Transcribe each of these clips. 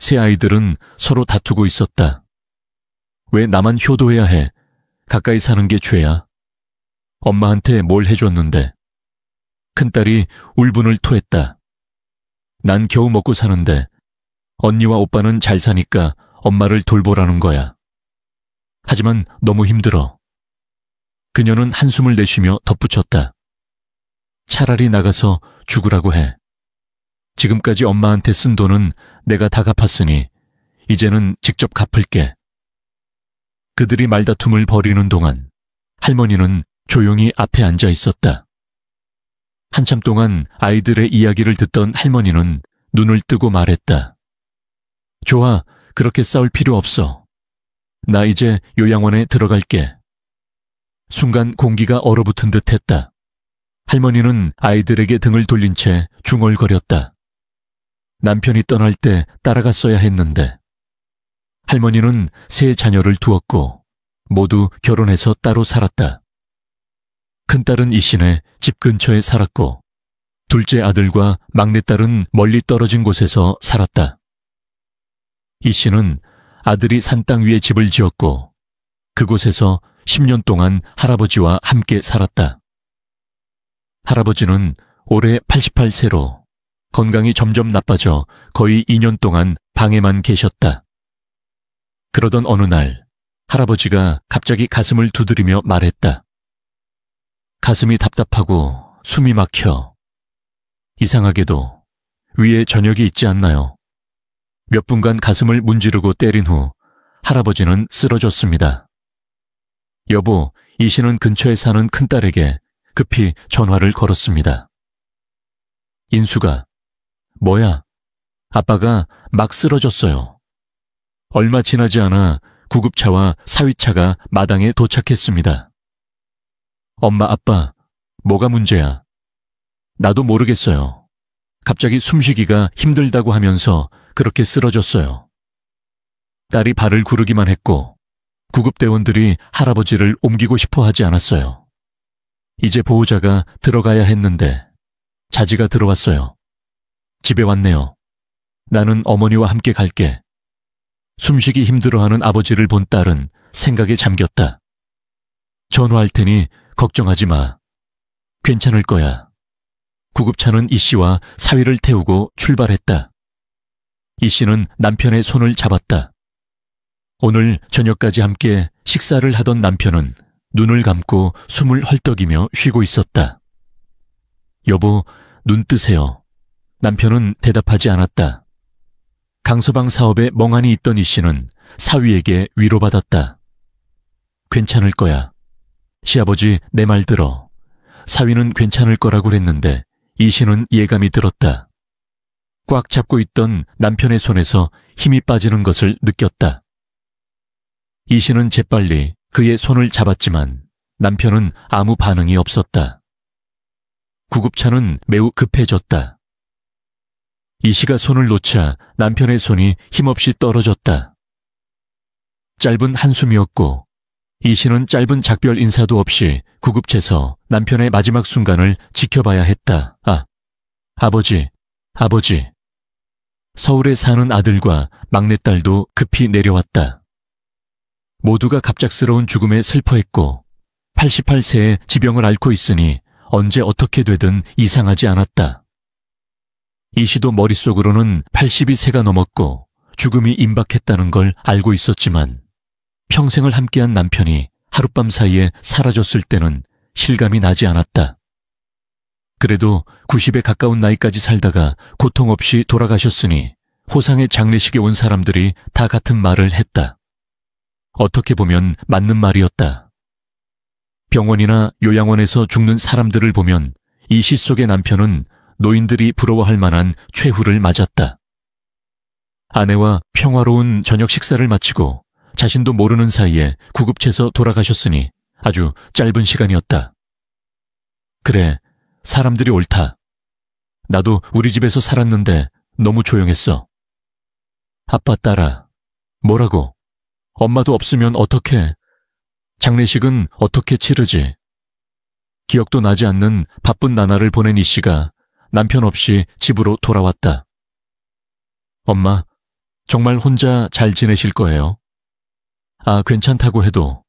세 아이들은 서로 다투고 있었다. 왜 나만 효도해야 해? 가까이 사는 게 죄야. 엄마한테 뭘 해줬는데. 큰딸이 울분을 토했다. 난 겨우 먹고 사는데 언니와 오빠는 잘 사니까 엄마를 돌보라는 거야. 하지만 너무 힘들어. 그녀는 한숨을 내쉬며 덧붙였다. 차라리 나가서 죽으라고 해. 지금까지 엄마한테 쓴 돈은 내가 다 갚았으니 이제는 직접 갚을게. 그들이 말다툼을 벌이는 동안 할머니는 조용히 앞에 앉아 있었다. 한참 동안 아이들의 이야기를 듣던 할머니는 눈을 뜨고 말했다. 좋아, 그렇게 싸울 필요 없어. 나 이제 요양원에 들어갈게. 순간 공기가 얼어붙은 듯 했다. 할머니는 아이들에게 등을 돌린 채 중얼거렸다. 남편이 떠날 때 따라갔어야 했는데. 할머니는 세 자녀를 두었고 모두 결혼해서 따로 살았다. 큰딸은 이신에 집 근처에 살았고 둘째 아들과 막내딸은 멀리 떨어진 곳에서 살았다. 이신은 아들이 산 땅 위에 집을 지었고 그곳에서 10년 동안 할아버지와 함께 살았다. 할아버지는 올해 88세로 건강이 점점 나빠져 거의 2년 동안 방에만 계셨다. 그러던 어느 날 할아버지가 갑자기 가슴을 두드리며 말했다. 가슴이 답답하고 숨이 막혀. 이상하게도 위에 저녁이 있지 않나요? 몇 분간 가슴을 문지르고 때린 후 할아버지는 쓰러졌습니다. 여보, 이신은 근처에 사는 큰딸에게 급히 전화를 걸었습니다. 인수가, 뭐야? 아빠가 막 쓰러졌어요. 얼마 지나지 않아 구급차와 사위차가 마당에 도착했습니다. 엄마, 아빠, 뭐가 문제야? 나도 모르겠어요. 갑자기 숨쉬기가 힘들다고 하면서 그렇게 쓰러졌어요. 딸이 발을 구르기만 했고 구급대원들이 할아버지를 옮기고 싶어 하지 않았어요. 이제 보호자가 들어가야 했는데 자지가 들어왔어요. 집에 왔네요. 나는 어머니와 함께 갈게. 숨쉬기 힘들어하는 아버지를 본 딸은 생각에 잠겼다. 전화할 테니 걱정하지 마. 괜찮을 거야. 구급차는 이 씨와 사위를 태우고 출발했다. 이 씨는 남편의 손을 잡았다. 오늘 저녁까지 함께 식사를 하던 남편은 눈을 감고 숨을 헐떡이며 쉬고 있었다. 여보, 눈 뜨세요. 남편은 대답하지 않았다. 강서방 사업에 멍하니 있던 이 씨는 사위에게 위로받았다. 괜찮을 거야. 시아버지, 내 말 들어. 사위는 괜찮을 거라고 그랬는데 이 씨는 예감이 들었다. 꽉 잡고 있던 남편의 손에서 힘이 빠지는 것을 느꼈다. 이 씨는 재빨리 그의 손을 잡았지만 남편은 아무 반응이 없었다. 구급차는 매우 급해졌다. 이 씨가 손을 놓자 남편의 손이 힘없이 떨어졌다. 짧은 한숨이었고 이 씨는 짧은 작별 인사도 없이 구급차에서 남편의 마지막 순간을 지켜봐야 했다. 아버지. 서울에 사는 아들과 막내딸도 급히 내려왔다. 모두가 갑작스러운 죽음에 슬퍼했고 88세의 지병을 앓고 있으니 언제 어떻게 되든 이상하지 않았다. 이 씨도 머릿속으로는 82세가 넘었고 죽음이 임박했다는 걸 알고 있었지만 평생을 함께한 남편이 하룻밤 사이에 사라졌을 때는 실감이 나지 않았다. 그래도 90에 가까운 나이까지 살다가 고통 없이 돌아가셨으니 호상의 장례식에 온 사람들이 다 같은 말을 했다. 어떻게 보면 맞는 말이었다. 병원이나 요양원에서 죽는 사람들을 보면 이 시 속의 남편은 노인들이 부러워할 만한 최후를 맞았다. 아내와 평화로운 저녁 식사를 마치고 자신도 모르는 사이에 구급차에서 돌아가셨으니 아주 짧은 시간이었다. 그래, 사람들이 옳다. 나도 우리 집에서 살았는데 너무 조용했어. 아빠, 딸아, 뭐라고? 엄마도 없으면 어떡해? 장례식은 어떻게 치르지? 기억도 나지 않는 바쁜 나날을 보낸 이 씨가 남편 없이 집으로 돌아왔다. 엄마, 정말 혼자 잘 지내실 거예요? 아, 괜찮다고 해도.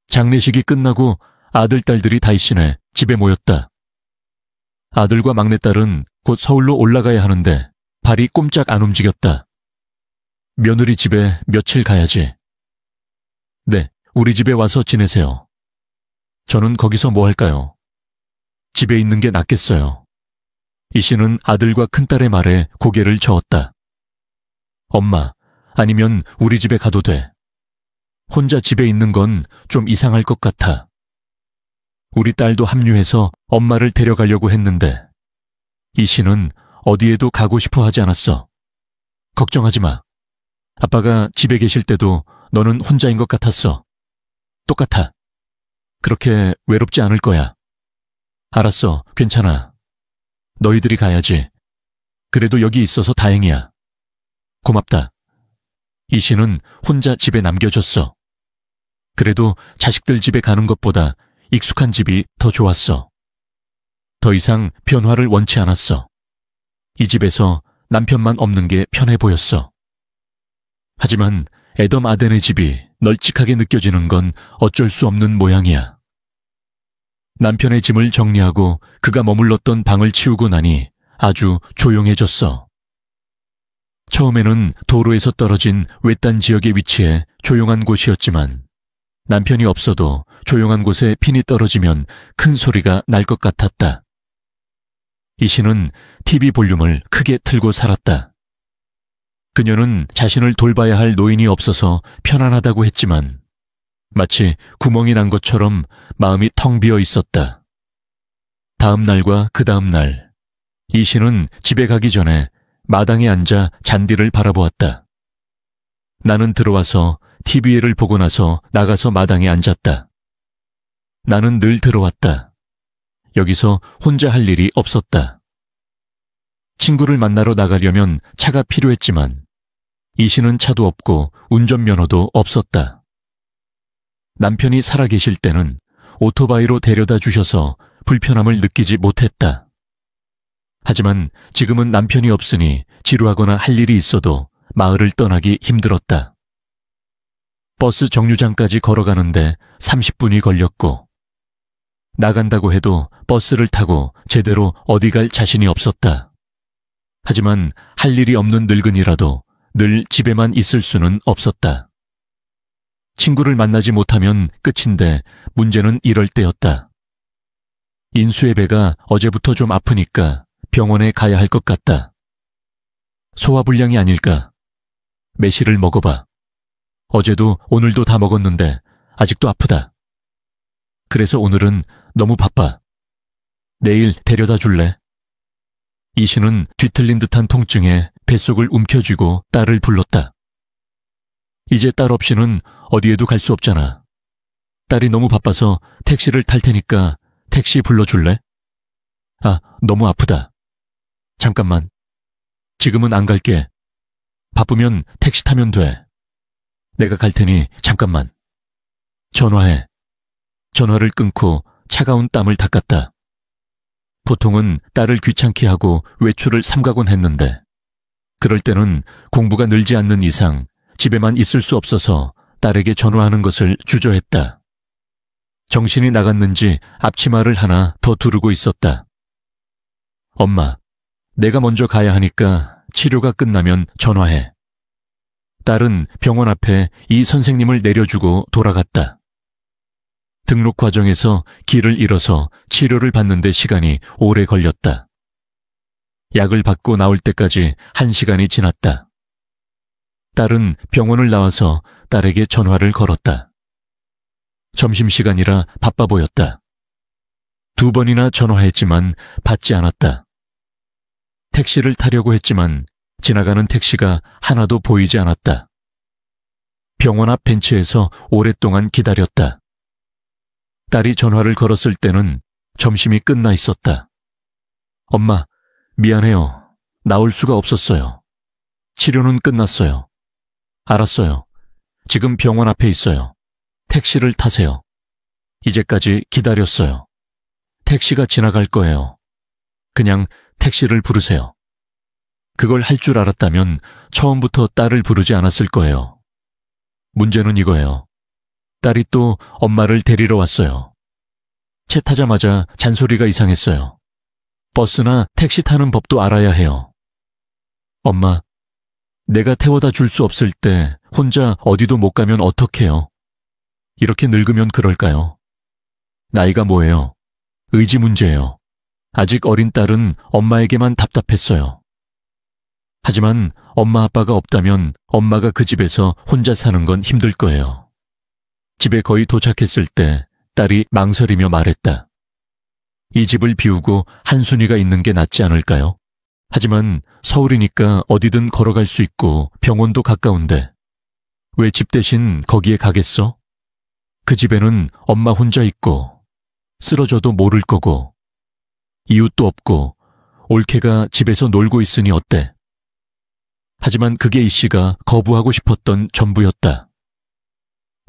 장례식이 끝나고 아들, 딸들이 다이신에 집에 모였다. 아들과 막내딸은 곧 서울로 올라가야 하는데 발이 꼼짝 안 움직였다. 며느리 집에 며칠 가야지. 네, 우리 집에 와서 지내세요. 저는 거기서 뭐 할까요? 집에 있는 게 낫겠어요. 이 씨는 아들과 큰딸의 말에 고개를 저었다. 엄마, 아니면 우리 집에 가도 돼. 혼자 집에 있는 건 좀 이상할 것 같아. 우리 딸도 합류해서 엄마를 데려가려고 했는데 이 씨는 어디에도 가고 싶어 하지 않았어. 걱정하지 마. 아빠가 집에 계실 때도 너는 혼자인 것 같았어. 똑같아. 그렇게 외롭지 않을 거야. 알았어, 괜찮아. 너희들이 가야지. 그래도 여기 있어서 다행이야. 고맙다. 이 씨는 혼자 집에 남겨줬어. 그래도 자식들 집에 가는 것보다 익숙한 집이 더 좋았어. 더 이상 변화를 원치 않았어. 이 집에서 남편만 없는 게 편해 보였어. 하지만 에덤 아덴의 집이 널찍하게 느껴지는 건 어쩔 수 없는 모양이야. 남편의 짐을 정리하고 그가 머물렀던 방을 치우고 나니 아주 조용해졌어. 처음에는 도로에서 떨어진 외딴 지역에 위치해 조용한 곳이었지만 남편이 없어도 조용한 곳에 핀이 떨어지면 큰 소리가 날 것 같았다. 이 씨는 TV 볼륨을 크게 틀고 살았다. 그녀는 자신을 돌봐야 할 노인이 없어서 편안하다고 했지만 마치 구멍이 난 것처럼 마음이 텅 비어 있었다. 다음 날과 그 다음 날, 이 씨는 집에 가기 전에 마당에 앉아 잔디를 바라보았다. 나는 들어와서 TV를 보고 나서 나가서 마당에 앉았다. 나는 늘 들어왔다. 여기서 혼자 할 일이 없었다. 친구를 만나러 나가려면 차가 필요했지만 이 씨는 차도 없고 운전면허도 없었다. 남편이 살아계실 때는 오토바이로 데려다 주셔서 불편함을 느끼지 못했다. 하지만 지금은 남편이 없으니 지루하거나 할 일이 있어도 마을을 떠나기 힘들었다. 버스 정류장까지 걸어가는데 30분이 걸렸고 나간다고 해도 버스를 타고 제대로 어디 갈 자신이 없었다. 하지만 할 일이 없는 늙은이라도 늘 집에만 있을 수는 없었다. 친구를 만나지 못하면 끝인데 문제는 이럴 때였다. 인수의 배가 어제부터 좀 아프니까 병원에 가야 할 것 같다. 소화불량이 아닐까? 매실을 먹어봐. 어제도 오늘도 다 먹었는데 아직도 아프다. 그래서 오늘은 너무 바빠. 내일 데려다 줄래? 이 씨는 뒤틀린 듯한 통증에 뱃속을 움켜쥐고 딸을 불렀다. 이제 딸 없이는 어디에도 갈 수 없잖아. 딸이 너무 바빠서 택시를 탈 테니까 택시 불러줄래? 아, 너무 아프다. 잠깐만. 지금은 안 갈게. 바쁘면 택시 타면 돼. 내가 갈 테니 잠깐만. 전화해. 전화를 끊고 차가운 땀을 닦았다. 보통은 딸을 귀찮게 하고 외출을 삼가곤 했는데 그럴 때는 공부가 늘지 않는 이상 집에만 있을 수 없어서 딸에게 전화하는 것을 주저했다. 정신이 나갔는지 앞치마를 하나 더 두르고 있었다. 엄마, 내가 먼저 가야 하니까 치료가 끝나면 전화해. 딸은 병원 앞에 이 선생님을 내려주고 돌아갔다. 등록 과정에서 길을 잃어서 치료를 받는 데 시간이 오래 걸렸다. 약을 받고 나올 때까지 1시간이 지났다. 딸은 병원을 나와서 딸에게 전화를 걸었다. 점심시간이라 바빠 보였다. 2번이나 전화했지만 받지 않았다. 택시를 타려고 했지만 지나가는 택시가 하나도 보이지 않았다. 병원 앞 벤치에서 오랫동안 기다렸다. 딸이 전화를 걸었을 때는 점심이 끝나 있었다. 엄마, 미안해요. 나올 수가 없었어요. 치료는 끝났어요. 알았어요. 지금 병원 앞에 있어요. 택시를 타세요. 이제까지 기다렸어요. 택시가 지나갈 거예요. 그냥 택시를 부르세요. 그걸 할 줄 알았다면 처음부터 딸을 부르지 않았을 거예요. 문제는 이거예요. 딸이 또 엄마를 데리러 왔어요. 차 타자마자 잔소리가 이상했어요. 버스나 택시 타는 법도 알아야 해요. 엄마, 내가 태워다 줄 수 없을 때 혼자 어디도 못 가면 어떡해요? 이렇게 늙으면 그럴까요? 나이가 뭐예요? 의지 문제예요. 아직 어린 딸은 엄마에게만 답답했어요. 하지만 엄마 아빠가 없다면 엄마가 그 집에서 혼자 사는 건 힘들 거예요. 집에 거의 도착했을 때 딸이 망설이며 말했다. 이 집을 비우고 한순이가 있는 게 낫지 않을까요? 하지만 서울이니까 어디든 걸어갈 수 있고 병원도 가까운데 왜 집 대신 거기에 가겠어? 그 집에는 엄마 혼자 있고 쓰러져도 모를 거고 이웃도 없고 올케가 집에서 놀고 있으니 어때? 하지만 그게 이 씨가 거부하고 싶었던 전부였다.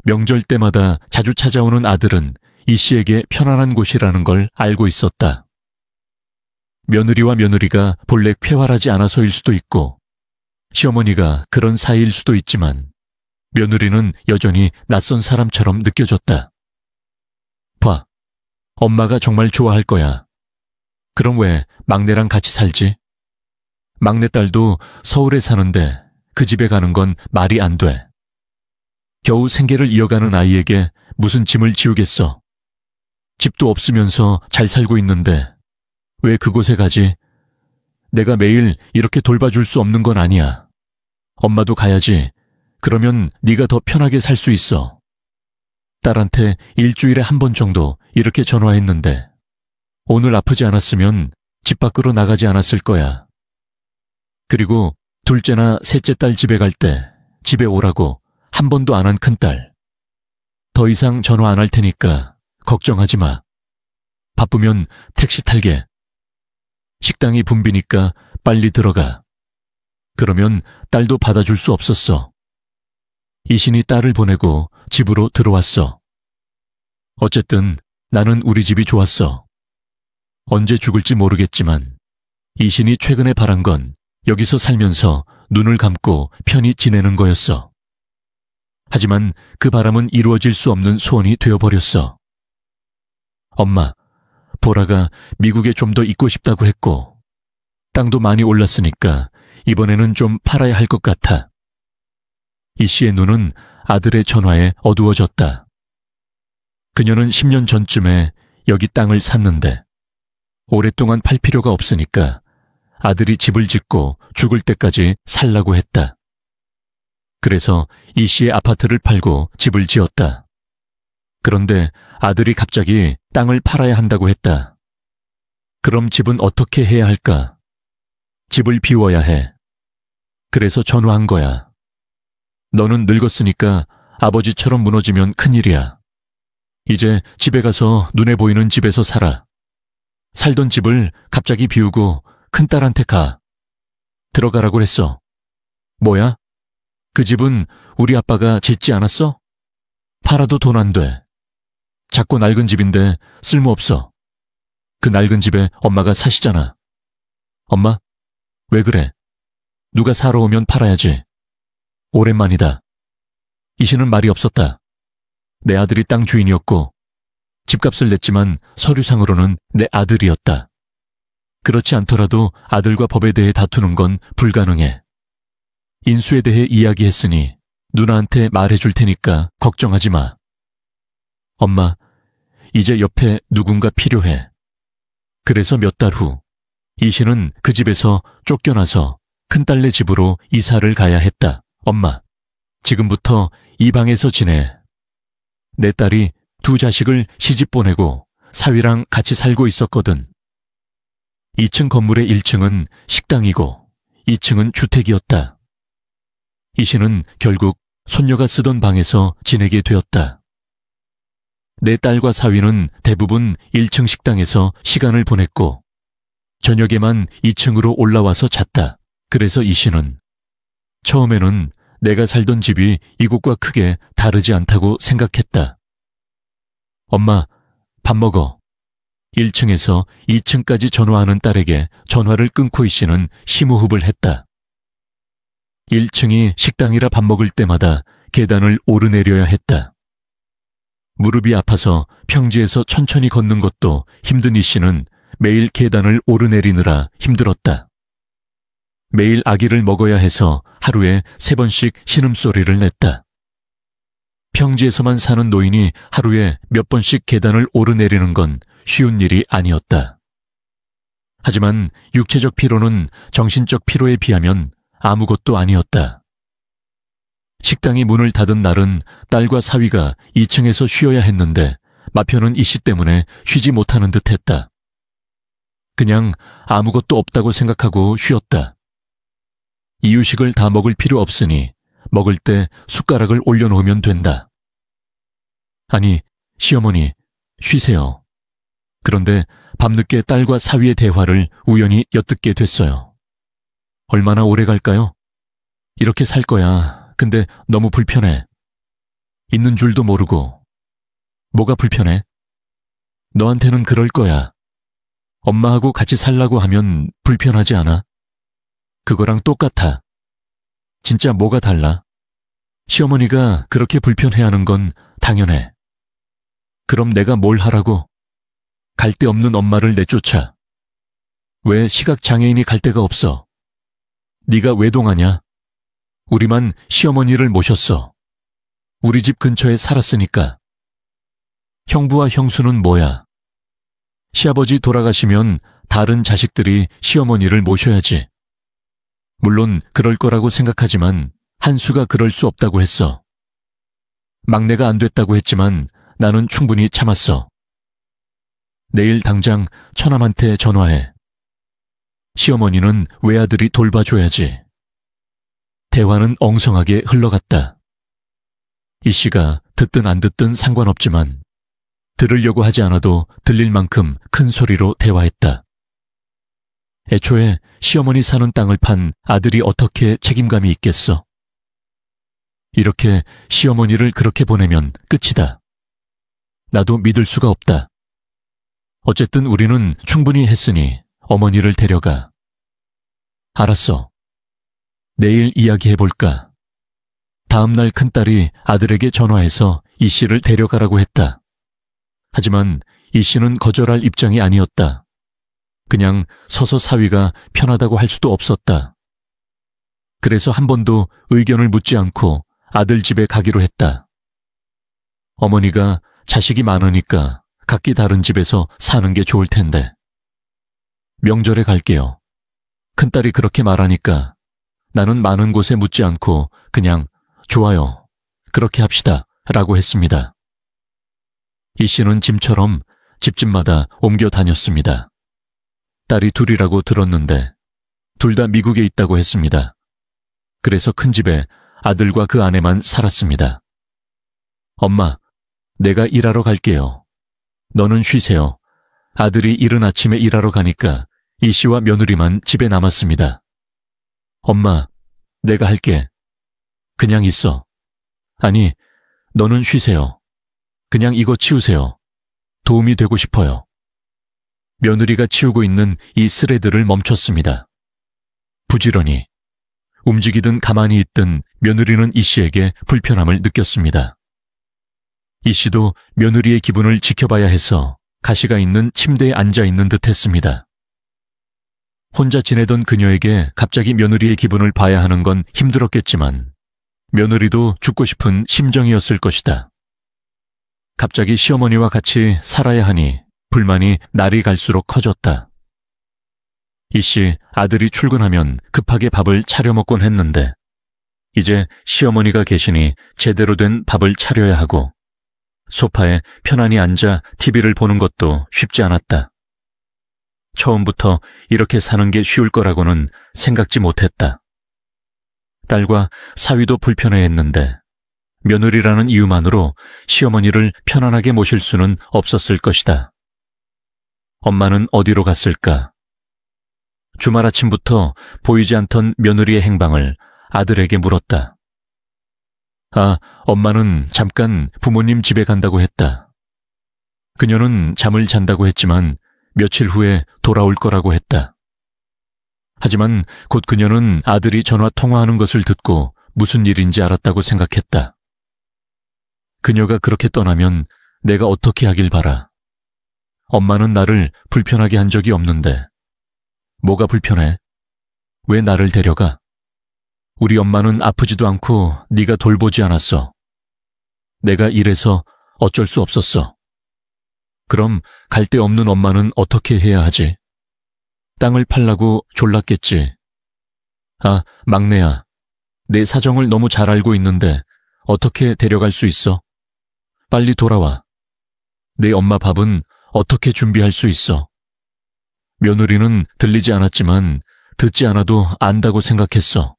명절 때마다 자주 찾아오는 아들은 이 씨에게 편안한 곳이라는 걸 알고 있었다. 며느리와 며느리가 본래 쾌활하지 않아서일 수도 있고 시어머니가 그런 사이일 수도 있지만 며느리는 여전히 낯선 사람처럼 느껴졌다. 봐, 엄마가 정말 좋아할 거야. 그럼 왜 막내랑 같이 살지? 막내딸도 서울에 사는데 그 집에 가는 건 말이 안 돼. 겨우 생계를 이어가는 아이에게 무슨 짐을 지우겠어. 집도 없으면서 잘 살고 있는데 왜 그곳에 가지? 내가 매일 이렇게 돌봐줄 수 없는 건 아니야. 엄마도 가야지. 그러면 네가 더 편하게 살 수 있어. 딸한테 일주일에 한 번 정도 이렇게 전화했는데 오늘 아프지 않았으면 집 밖으로 나가지 않았을 거야. 그리고 둘째나 셋째 딸 집에 갈 때 집에 오라고 한 번도 안 한 큰딸. 더 이상 전화 안 할 테니까 걱정하지 마. 바쁘면 택시 탈게. 식당이 붐비니까 빨리 들어가. 그러면 딸도 받아줄 수 없었어. 이신이 딸을 보내고 집으로 들어왔어. 어쨌든 나는 우리 집이 좋았어. 언제 죽을지 모르겠지만 이신이 최근에 바란 건 여기서 살면서 눈을 감고 편히 지내는 거였어. 하지만 그 바람은 이루어질 수 없는 소원이 되어버렸어. 엄마, 보라가 미국에 좀 더 있고 싶다고 했고 땅도 많이 올랐으니까 이번에는 좀 팔아야 할 것 같아. 이 씨의 눈은 아들의 전화에 어두워졌다. 그녀는 10년 전쯤에 여기 땅을 샀는데 오랫동안 팔 필요가 없으니까 아들이 집을 짓고 죽을 때까지 살라고 했다. 그래서 이 씨의 아파트를 팔고 집을 지었다. 그런데 아들이 갑자기 땅을 팔아야 한다고 했다. 그럼 집은 어떻게 해야 할까? 집을 비워야 해. 그래서 전화한 거야. 너는 늙었으니까 아버지처럼 무너지면 큰일이야. 이제 집에 가서 눈에 보이는 집에서 살아. 살던 집을 갑자기 비우고 큰딸한테 가. 들어가라고 했어. 뭐야? 그 집은 우리 아빠가 짓지 않았어? 팔아도 돈 안 돼. 작고 낡은 집인데 쓸모없어. 그 낡은 집에 엄마가 사시잖아. 엄마, 왜 그래? 누가 사러 오면 팔아야지. 오랜만이다. 이씨는 말이 없었다. 내 아들이 땅 주인이었고 집값을 냈지만 서류상으로는 내 아들이었다. 그렇지 않더라도 아들과 법에 대해 다투는 건 불가능해. 인수에 대해 이야기했으니 누나한테 말해줄 테니까 걱정하지 마. 엄마, 이제 옆에 누군가 필요해. 그래서 몇 달 후 이씨는 그 집에서 쫓겨나서 큰딸네 집으로 이사를 가야 했다. 엄마, 지금부터 이 방에서 지내. 내 딸이 두 자식을 시집 보내고 사위랑 같이 살고 있었거든. 2층 건물의 1층은 식당이고 2층은 주택이었다. 이씨는 결국 손녀가 쓰던 방에서 지내게 되었다. 내 딸과 사위는 대부분 1층 식당에서 시간을 보냈고 저녁에만 2층으로 올라와서 잤다. 그래서 이씨는 처음에는 내가 살던 집이 이곳과 크게 다르지 않다고 생각했다. 엄마, 밥 먹어. 1층에서 2층까지 전화하는 딸에게 전화를 끊고 이 씨는 심호흡을 했다. 1층이 식당이라 밥 먹을 때마다 계단을 오르내려야 했다. 무릎이 아파서 평지에서 천천히 걷는 것도 힘든 이 씨는 매일 계단을 오르내리느라 힘들었다. 매일 아기를 먹어야 해서 하루에 3번씩 신음소리를 냈다. 평지에서만 사는 노인이 하루에 몇 번씩 계단을 오르내리는 건 쉬운 일이 아니었다. 하지만 육체적 피로는 정신적 피로에 비하면 아무것도 아니었다. 식당이 문을 닫은 날은 딸과 사위가 2층에서 쉬어야 했는데 마표는 이 씨 때문에 쉬지 못하는 듯했다. 그냥 아무것도 없다고 생각하고 쉬었다. 이유식을 다 먹을 필요 없으니 먹을 때 숟가락을 올려놓으면 된다. 아니, 시어머니, 쉬세요. 그런데 밤늦게 딸과 사위의 대화를 우연히 엿듣게 됐어요. 얼마나 오래 갈까요? 이렇게 살 거야. 근데 너무 불편해. 있는 줄도 모르고. 뭐가 불편해? 너한테는 그럴 거야. 엄마하고 같이 살라고 하면 불편하지 않아? 그거랑 똑같아. 진짜 뭐가 달라? 시어머니가 그렇게 불편해하는 건 당연해. 그럼 내가 뭘 하라고? 갈 데 없는 엄마를 내쫓아. 왜 시각장애인이 갈 데가 없어? 네가 외동하냐? 우리만 시어머니를 모셨어. 우리 집 근처에 살았으니까. 형부와 형수는 뭐야? 시아버지 돌아가시면 다른 자식들이 시어머니를 모셔야지. 물론 그럴 거라고 생각하지만 한수가 그럴 수 없다고 했어. 막내가 안 됐다고 했지만 나는 충분히 참았어. 내일 당장 처남한테 전화해. 시어머니는 외아들이 돌봐줘야지. 대화는 엉성하게 흘러갔다. 이 씨가 듣든 안 듣든 상관없지만 들으려고 하지 않아도 들릴 만큼 큰 소리로 대화했다. 애초에 시어머니 사는 땅을 판 아들이 어떻게 책임감이 있겠어? 이렇게 시어머니를 그렇게 보내면 끝이다. 나도 믿을 수가 없다. 어쨌든 우리는 충분히 했으니 어머니를 데려가. 알았어. 내일 이야기해볼까? 다음날 큰딸이 아들에게 전화해서 이 씨를 데려가라고 했다. 하지만 이 씨는 거절할 입장이 아니었다. 그냥 서서 사위가 편하다고 할 수도 없었다. 그래서 한 번도 의견을 묻지 않고 아들 집에 가기로 했다. 어머니가 자식이 많으니까 각기 다른 집에서 사는 게 좋을 텐데. 명절에 갈게요. 큰딸이 그렇게 말하니까 나는 많은 곳에 묻지 않고 그냥 좋아요. 그렇게 합시다. 라고 했습니다. 이 씨는 짐처럼 집집마다 옮겨 다녔습니다. 딸이 둘이라고 들었는데 둘 다 미국에 있다고 했습니다. 그래서 큰 집에 아들과 그 아내만 살았습니다. 엄마, 내가 일하러 갈게요. 너는 쉬세요. 아들이 이른 아침에 일하러 가니까 이 씨와 며느리만 집에 남았습니다. 엄마, 내가 할게. 그냥 있어. 아니, 너는 쉬세요. 그냥 이거 치우세요. 도움이 되고 싶어요. 며느리가 치우고 있는 이 쓰레들을 멈췄습니다. 부지런히. 움직이든 가만히 있든 며느리는 이 씨에게 불편함을 느꼈습니다. 이 씨도 며느리의 기분을 지켜봐야 해서 가시가 있는 침대에 앉아있는 듯 했습니다. 혼자 지내던 그녀에게 갑자기 며느리의 기분을 봐야 하는 건 힘들었겠지만 며느리도 죽고 싶은 심정이었을 것이다. 갑자기 시어머니와 같이 살아야 하니 불만이 날이 갈수록 커졌다. 이 씨 아들이 출근하면 급하게 밥을 차려 먹곤 했는데 이제 시어머니가 계시니 제대로 된 밥을 차려야 하고 소파에 편안히 앉아 TV를 보는 것도 쉽지 않았다. 처음부터 이렇게 사는 게 쉬울 거라고는 생각지 못했다. 딸과 사위도 불편해했는데 며느리라는 이유만으로 시어머니를 편안하게 모실 수는 없었을 것이다. 엄마는 어디로 갔을까? 주말 아침부터 보이지 않던 며느리의 행방을 아들에게 물었다. 아, 엄마는 잠깐 부모님 집에 간다고 했다. 그녀는 잠을 잔다고 했지만 며칠 후에 돌아올 거라고 했다. 하지만 곧 그녀는 아들이 전화 통화하는 것을 듣고 무슨 일인지 알았다고 생각했다. 그녀가 그렇게 떠나면 내가 어떻게 하길 바라. 엄마는 나를 불편하게 한 적이 없는데. 뭐가 불편해? 왜 나를 데려가? 우리 엄마는 아프지도 않고 네가 돌보지 않았어. 내가 이래서 어쩔 수 없었어. 그럼 갈 데 없는 엄마는 어떻게 해야 하지? 땅을 팔라고 졸랐겠지. 아, 막내야. 내 사정을 너무 잘 알고 있는데 어떻게 데려갈 수 있어? 빨리 돌아와. 내 엄마 밥은 어떻게 준비할 수 있어? 며느리는 들리지 않았지만 듣지 않아도 안다고 생각했어.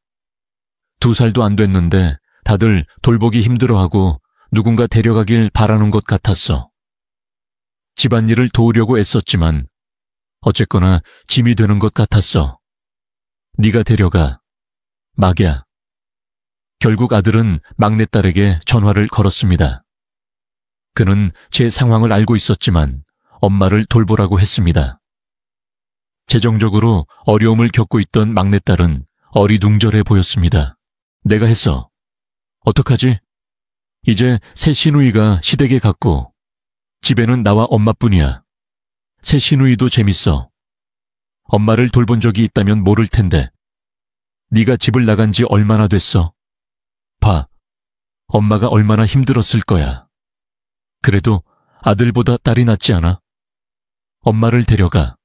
2살도 안 됐는데 다들 돌보기 힘들어하고 누군가 데려가길 바라는 것 같았어. 집안일을 도우려고 애썼지만 어쨌거나 짐이 되는 것 같았어. 네가 데려가. 막야. 결국 아들은 막내딸에게 전화를 걸었습니다. 그는 제 상황을 알고 있었지만 엄마를 돌보라고 했습니다. 재정적으로 어려움을 겪고 있던 막내딸은 어리둥절해 보였습니다. 내가 했어. 어떡하지? 이제 새 시누이가 시댁에 갔고 집에는 나와 엄마뿐이야. 새 시누이도 재밌어. 엄마를 돌본 적이 있다면 모를 텐데. 네가 집을 나간 지 얼마나 됐어? 봐. 엄마가 얼마나 힘들었을 거야. 그래도 아들보다 딸이 낫지 않아? 엄마를 데려가.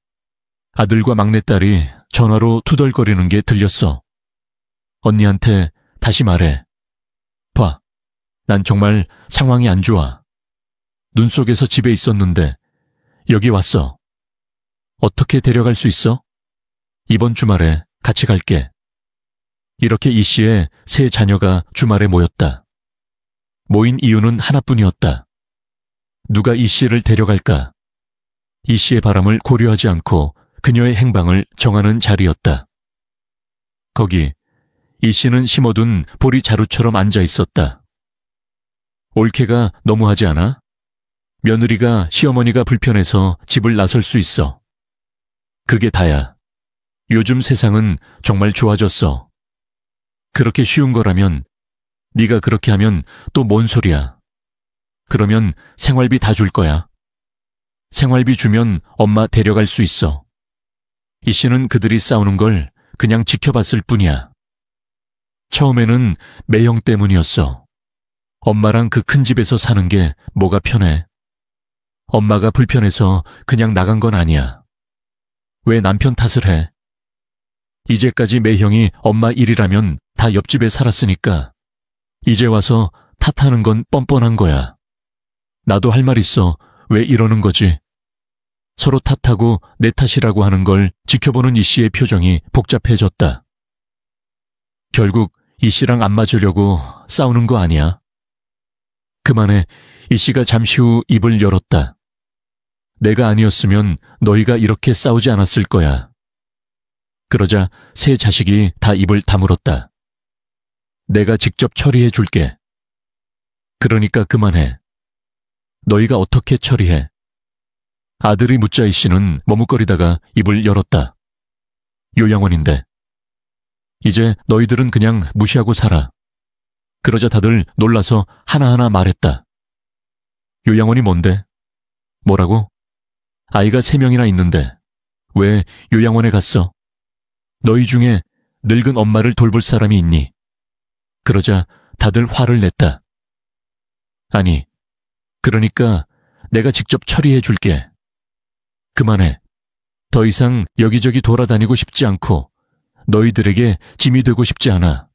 아들과 막내딸이 전화로 투덜거리는 게 들렸어. 언니한테 다시 말해. 봐. 난 정말 상황이 안 좋아. 눈 속에서 집에 있었는데 여기 왔어. 어떻게 데려갈 수 있어? 이번 주말에 같이 갈게. 이렇게 이 씨의 세 자녀가 주말에 모였다. 모인 이유는 하나뿐이었다. 누가 이 씨를 데려갈까? 이 씨의 바람을 고려하지 않고 그녀의 행방을 정하는 자리였다. 거기 이 씨는 심어둔 보리 자루처럼 앉아 있었다. 올케가 너무하지 않아? 며느리가 시어머니가 불편해서 집을 나설 수 있어. 그게 다야. 요즘 세상은 정말 좋아졌어. 그렇게 쉬운 거라면 네가 그렇게 하면 또 뭔 소리야. 그러면 생활비 다 줄 거야. 생활비 주면 엄마 데려갈 수 있어. 이 씨는 그들이 싸우는 걸 그냥 지켜봤을 뿐이야. 처음에는 매형 때문이었어. 엄마랑 그 큰 집에서 사는 게 뭐가 편해. 엄마가 불편해서 그냥 나간 건 아니야. 왜 남편 탓을 해? 이제까지 매형이 엄마 일이라면 다 옆집에 살았으니까 이제 와서 탓하는 건 뻔뻔한 거야. 나도 할 말 있어. 왜 이러는 거지? 서로 탓하고 내 탓이라고 하는 걸 지켜보는 이 씨의 표정이 복잡해졌다. 결국 이 씨랑 안 맞으려고 싸우는 거 아니야? 그만해. 이 씨가 잠시 후 입을 열었다. 내가 아니었으면 너희가 이렇게 싸우지 않았을 거야. 그러자 세 자식이 다 입을 다물었다. 내가 직접 처리해 줄게. 그러니까 그만해. 너희가 어떻게 처리해? 아들이 묻자 이 씨는 머뭇거리다가 입을 열었다. 요양원인데. 이제 너희들은 그냥 무시하고 살아. 그러자 다들 놀라서 하나하나 말했다. 요양원이 뭔데? 뭐라고? 아이가 3명이나 있는데 왜 요양원에 갔어? 너희 중에 늙은 엄마를 돌볼 사람이 있니? 그러자 다들 화를 냈다. 아니, 그러니까 내가 직접 처리해 줄게. 그만해. 더 이상 여기저기 돌아다니고 싶지 않고 너희들에게 짐이 되고 싶지 않아.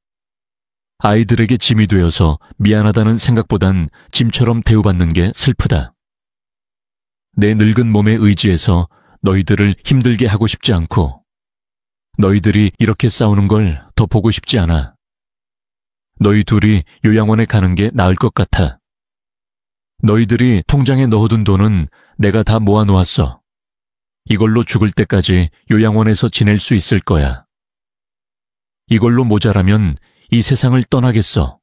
아이들에게 짐이 되어서 미안하다는 생각보단 짐처럼 대우받는 게 슬프다. 내 늙은 몸에 의지해서 너희들을 힘들게 하고 싶지 않고 너희들이 이렇게 싸우는 걸 더 보고 싶지 않아. 너희 둘이 요양원에 가는 게 나을 것 같아. 너희들이 통장에 넣어둔 돈은 내가 다 모아놓았어. 이걸로 죽을 때까지 요양원에서 지낼 수 있을 거야. 이걸로 모자라면 이 세상을 떠나겠어.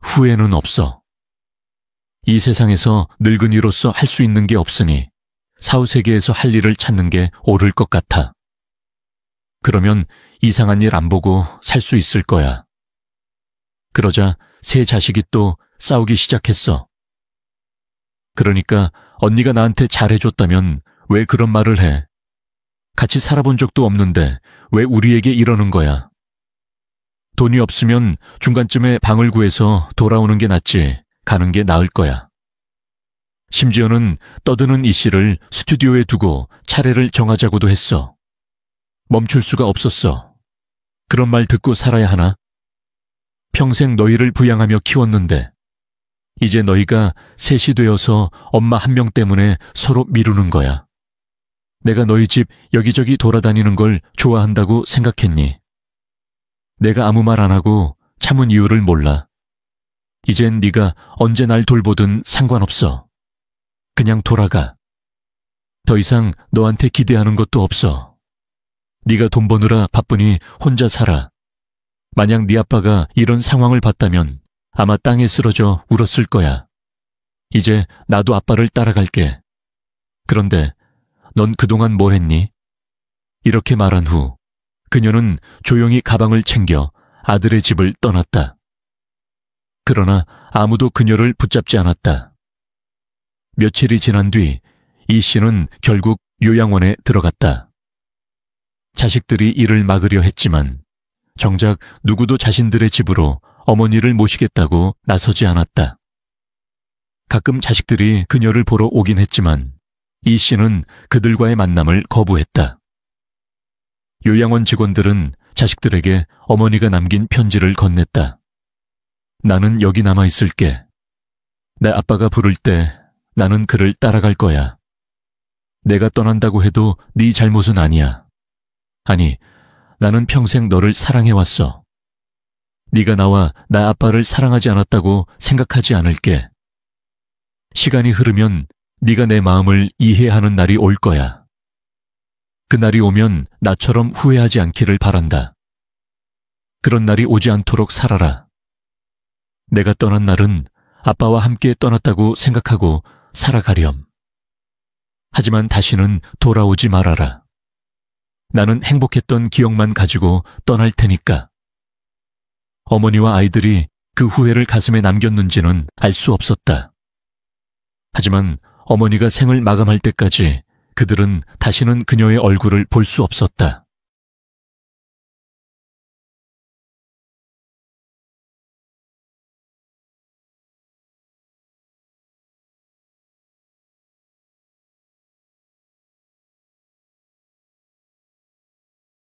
후회는 없어. 이 세상에서 늙은이로서 할 수 있는 게 없으니 사후세계에서 할 일을 찾는 게 옳을 것 같아. 그러면 이상한 일 안 보고 살 수 있을 거야. 그러자 새 자식이 또 싸우기 시작했어. 그러니까 언니가 나한테 잘해줬다면 왜 그런 말을 해? 같이 살아본 적도 없는데 왜 우리에게 이러는 거야? 돈이 없으면 중간쯤에 방을 구해서 돌아오는 게 낫지 가는 게 나을 거야. 심지어는 떠드는 이 씨를 스튜디오에 두고 차례를 정하자고도 했어. 멈출 수가 없었어. 그런 말 듣고 살아야 하나? 평생 너희를 부양하며 키웠는데 이제 너희가 셋이 되어서 엄마 한 명 때문에 서로 미루는 거야. 내가 너희 집 여기저기 돌아다니는 걸 좋아한다고 생각했니? 내가 아무 말 안 하고 참은 이유를 몰라. 이젠 네가 언제 날 돌보든 상관없어. 그냥 돌아가. 더 이상 너한테 기대하는 것도 없어. 네가 돈 버느라 바쁘니 혼자 살아. 만약 네 아빠가 이런 상황을 봤다면 아마 땅에 쓰러져 울었을 거야. 이제 나도 아빠를 따라갈게. 그런데 넌 그동안 뭘 했니? 이렇게 말한 후 그녀는 조용히 가방을 챙겨 아들의 집을 떠났다. 그러나 아무도 그녀를 붙잡지 않았다. 며칠이 지난 뒤 이 씨는 결국 요양원에 들어갔다. 자식들이 이를 막으려 했지만 정작 누구도 자신들의 집으로 어머니를 모시겠다고 나서지 않았다. 가끔 자식들이 그녀를 보러 오긴 했지만 이 씨는 그들과의 만남을 거부했다. 요양원 직원들은 자식들에게 어머니가 남긴 편지를 건넸다. 나는 여기 남아 있을게. 내 아빠가 부를 때 나는 그를 따라갈 거야. 내가 떠난다고 해도 네 잘못은 아니야. 아니, 나는 평생 너를 사랑해왔어. 네가 나와 나 아빠를 사랑하지 않았다고 생각하지 않을게. 시간이 흐르면 네가 내 마음을 이해하는 날이 올 거야. 그날이 오면 나처럼 후회하지 않기를 바란다. 그런 날이 오지 않도록 살아라. 내가 떠난 날은 아빠와 함께 떠났다고 생각하고 살아가렴. 하지만 다시는 돌아오지 말아라. 나는 행복했던 기억만 가지고 떠날 테니까. 어머니와 아이들이 그 후회를 가슴에 남겼는지는 알 수 없었다. 하지만 어머니가 생을 마감할 때까지 그들은 다시는 그녀의 얼굴을 볼 수 없었다.